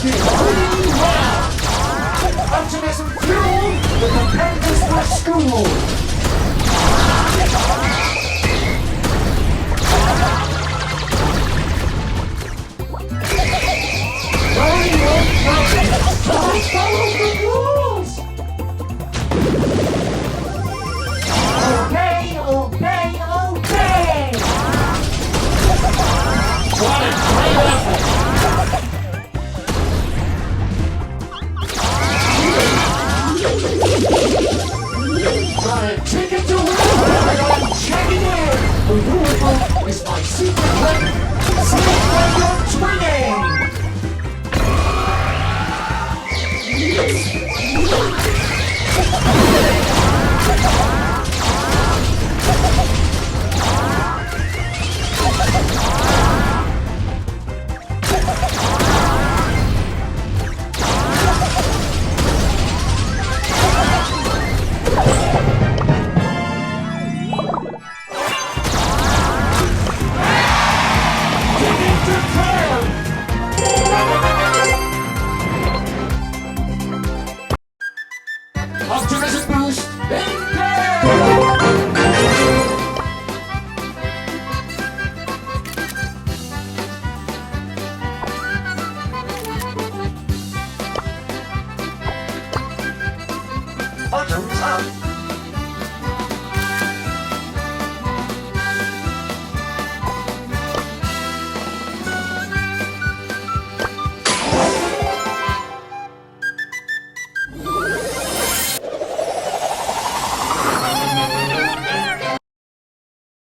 Defeating round! Optimism fueled the competitors for school! Brody won't play! Don't follow the rules! Obey, obey, obey! What a great effort! Got a ticket to win, and I'm checking in! The rule book is my secret weapon! See when you're twinning! Optimism boost, engage! Bottoms up!